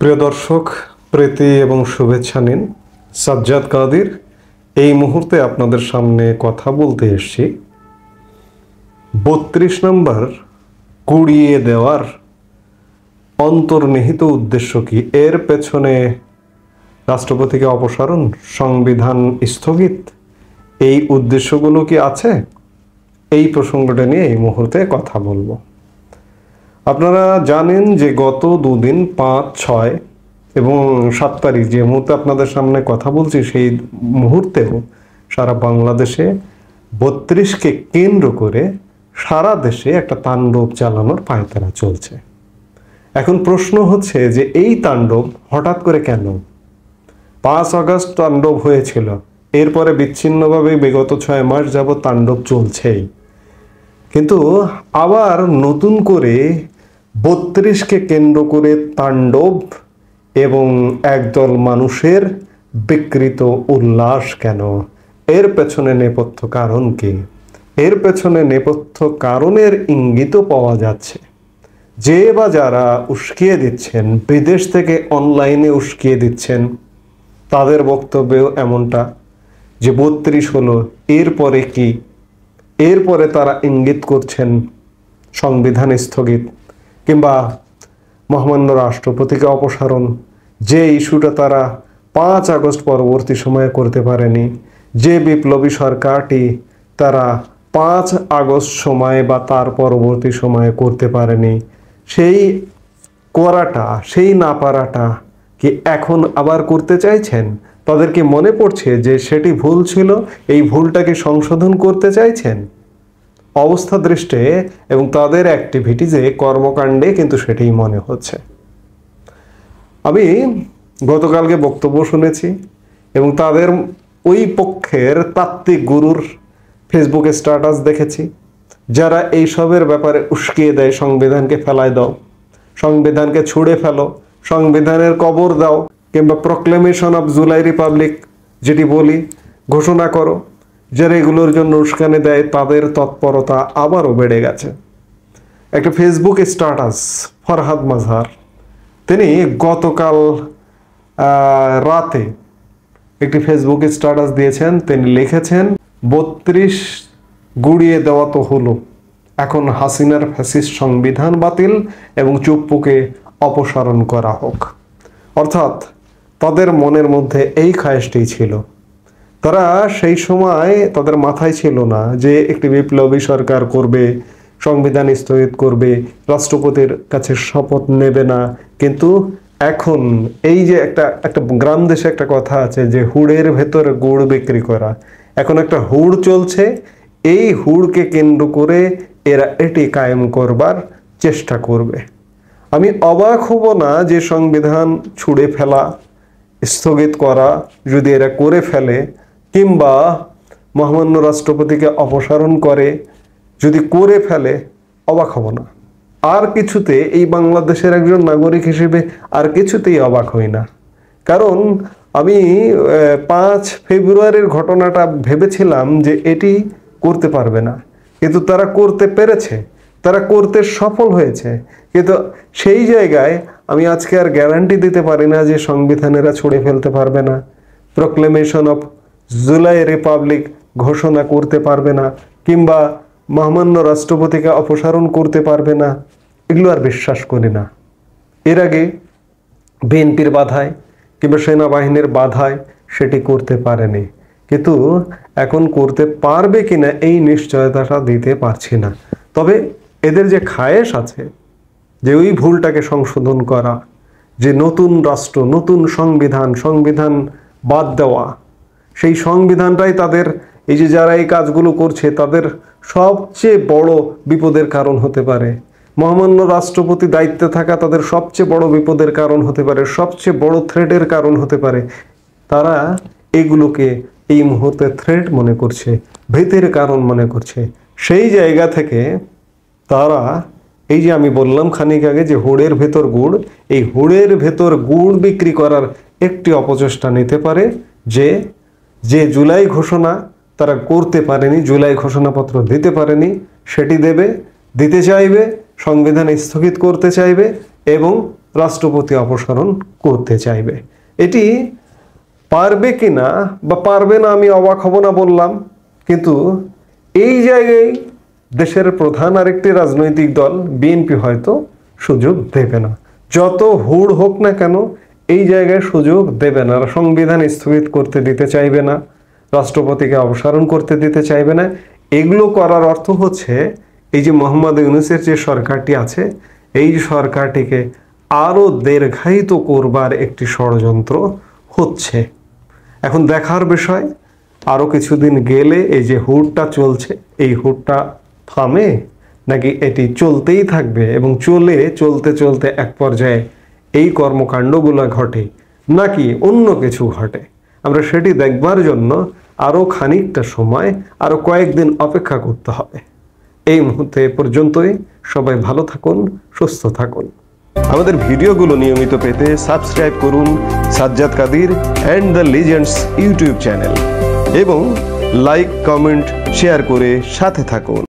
প্রিয় দর্শক, প্রীতি এবং শুভেচ্ছা নিন। সাজ্জাদ কাদির এই মুহূর্তে আপনাদের সামনে কথা বলতে এসেছি 32 নম্বর কুড়িয়ে দেওয়ার অন্তর্নিহিত উদ্দেশ্য কি, এর পেছনে রাষ্ট্রপতিকে অপসারণ, সংবিধান স্থগিত, এই উদ্দেশ্যগুলো কি আছে? এই প্রসঙ্গটা নিয়ে এই মুহূর্তে কথা বলবো। আপনারা জানেন যে গত দুদিন 5, 6 এবং 7 তারিখ যে মুহূর্তে আপনাদের সামনে কথা বলছি সেই মুহূর্তেও সারা বাংলাদেশে 32কে কেন্দ্র করে সারা দেশে একটা তাণ্ডব চালানোর পায়তারা চলছে। এখন প্রশ্ন হচ্ছে যে এই তাণ্ডব হঠাৎ করে কেন? 5 আগস্ট তাণ্ডব হয়েছিল, এরপরে বিচ্ছিন্নভাবে বিগত 6 মাস যাবৎ তাণ্ডব চলছেই, কিন্তু আবার নতুন করে 32কে কেন্দ্র করে তাণ্ডব এবং একদল মানুষের বিকৃত উল্লাস কেন? এর পেছনে নেপথ্য কারণ কি? এর পেছনে নেপথ্য কারণের ইঙ্গিতও পাওয়া যাচ্ছে। যে বা যারা উস্কিয়ে দিচ্ছেন, বিদেশ থেকে অনলাইনে উস্কিয়ে দিচ্ছেন, তাদের বক্তব্যেও এমনটা যে 32 হলো, এরপরে কি? এরপরে তারা ইঙ্গিত করছেন সংবিধান স্থগিত কিংবা মহামান্য রাষ্ট্রপতিকে অপসারণ, যে ইস্যুটা তারা 5 আগস্ট পরবর্তী সময়ে করতে পারেনি, যে বিপ্লবী সরকারটি তারা 5 আগস্ট সময়ে বা তার পরবর্তী সময়ে করতে পারেনি, সেই করাটা, সেই না পারাটা কি এখন আবার করতে চাইছেন? তাদেরকে মনে পড়ছে যে সেটি ভুল ছিল, এই ভুলটাকে সংশোধন করতে চাইছেন? অবস্থা দৃষ্টে এবং তাদের অ্যাক্টিভিটিজে, কর্মকাণ্ডে কিন্তু সেটাই মনে হচ্ছে। আমি গতকালকে বক্তব্য শুনেছি এবং তাদের ওই পক্ষের তাত্ত্বিক গুরুর ফেসবুকে স্ট্যাটাস দেখেছি, যারা এইসবের ব্যাপারে উস্কিয়ে দেয়, সংবিধানকে ফেলায় দাও, সংবিধানকে ছুঁড়ে ফেলো, সংবিধানের কবর দাও, কিংবা প্রক্লেমেশন অফ জুলাই রিপাবলিক যেটি বলি ঘোষণা করো, যারা এগুলোর জন্য উস্কানি দেয় তাদের তৎপরতা আবারও বেড়ে গেছে। একটা ফেসবুক স্ট্যাটাস ফরহাদ মাজহার, তিনি গতকাল রাতে একটি ফেসবুক স্ট্যাটাস দিয়েছেন। তিনি লিখেছেন 32 গুড়িয়ে দেওয়া তো হলো, এখন হাসিনার ফ্যাসিস্ট সংবিধান বাতিল এবং চুপ্পুকে অপসারণ করা হোক। অর্থাৎ তাদের মনের মধ্যে এই খায়েশটি ছিল। তারা সেই সময় তাদের মাথায় ছিল না যে একটি বিপ্লবী সরকার করবে, সংবিধান স্থগিত করবে, রাষ্ট্রপতির কাছে শপথ নেবে না। কিন্তু এখন এই যে একটা গ্রাম দেশে একটা কথা আছে যে হুড়ের ভেতর গুড় বিক্রি করা, এখন একটা হুড় চলছে। এই হুড়কে কেন্দ্র করে এরা এটি কায়েম করবার চেষ্টা করবে। আমি অবাক হব না যে সংবিধান ছুঁড়ে ফেলা, স্থগিত করা যদি এরা করে ফেলে, কিংবা মহামান্য রাষ্ট্রপতিকে অপসারণ করে যদি করে ফেলে, অবাক হব না। আর কিছুতে, এই বাংলাদেশের একজন নাগরিক হিসেবে আর কিছুতেই অবাক হই না। কারণ আমি 5 ফেব্রুয়ারির ঘটনাটা ভেবেছিলাম যে এটি করতে পারবে না, কিন্তু তারা করতে পেরেছে, তারা করতে সফল হয়েছে। কিন্তু সেই জায়গায় আমি আজকে আর গ্যারান্টি দিতে পারি না যে সংবিধানেরা ছুঁড়ে ফেলতে পারবে না, প্রক্লেমেশন অফ জুলাই রিপাবলিক ঘোষণা করতে পারবে না, কিংবা মহামান্য রাষ্ট্রপতিকে অপসারণ করতে পারবে না। এগুলো আর বিশ্বাস করি না। এর আগে বিএনপির বাধায় কিংবা সেনাবাহিনীর বাধায় সেটি করতে পারেনি, কিন্তু এখন করতে পারবে কিনা এই নিশ্চয়তাটা দিতে পারছি না। তবে এদের যে খায়েশ আছে যে ওই ভুলটাকে সংশোধন করা, যে নতুন রাষ্ট্র, নতুন সংবিধান বাদ দেওয়া, সেই সংবিধানটাই তাদের, এই যে যারা এই কাজগুলো করছে তাদের সবচেয়ে বড় বিপদের কারণ হতে পারে। মহামান্য রাষ্ট্রপতি দায়িত্বে থাকা তাদের সবচেয়ে বড় বিপদের কারণ হতে পারে, সবচেয়ে বড় থ্রেটের কারণ হতে পারে। তারা এগুলোকে এই মুহূর্তে থ্রেট মনে করছে, ভীতির কারণ মনে করছে। সেই জায়গা থেকে তারা, এই যে আমি বললাম খানিক আগে যে হুড়ের ভেতর গুড়, এই হুড়ের ভেতর গুড় বিক্রি করার একটি অপচেষ্টা নিতে পারে। যে জুলাই ঘোষণা তারা করতে পারেনি, জুলাই ঘোষণাপত্র দিতে পারেনি, সেটি দিতে চাইবে, সংবিধান স্থগিত করতে চাইবে এবং রাষ্ট্রপতি অপসারণ করতে চাইবে। এটি পারবে কিনা বা পারবে না আমি অবাক হব না বললাম, কিন্তু এই জায়গায় দেশের প্রধান আরেকটি রাজনৈতিক দল বিএনপি হয়তো সুযোগ দেবে না। যত হুড় হোক না কেন এই জায়গায় সুযোগ দেবে না। সংবিধান স্থগিত করতে দিতে চাইবে না, রাষ্ট্রপতিকে অপসারণ করতে দিতে চাইবে না। এগুলো করার অর্থ হচ্ছে এই যে মোহাম্মদ ইউনূসের যে সরকারটি আছে এই সরকারটিকে আরো দীর্ঘায়িত করবার একটি ষড়যন্ত্র হচ্ছে। এখন দেখার বিষয় আরো কিছুদিন গেলে এই যে হুড়টা চলছে এই হুড়টা থামে নাকি এটি চলতেই থাকবে এবং চলতে চলতে এক পর্যায়ে এই কর্মকাণ্ডগুলো ঘটে নাকি অন্য কিছু ঘটে। আমরা সেটি দেখবার জন্য আরো খানিকটা সময় আরো কয়েকদিন অপেক্ষা করতে হবে। এই মুহূর্তে পর্যন্তই। সবাই ভালো থাকুন, সুস্থ থাকুন। আমাদের ভিডিওগুলো নিয়মিত পেতে সাবস্ক্রাইব করুন Sajjad Kadir and the legends YouTube channel এবং লাইক, কমেন্ট, শেয়ার করে সাথে থাকুন।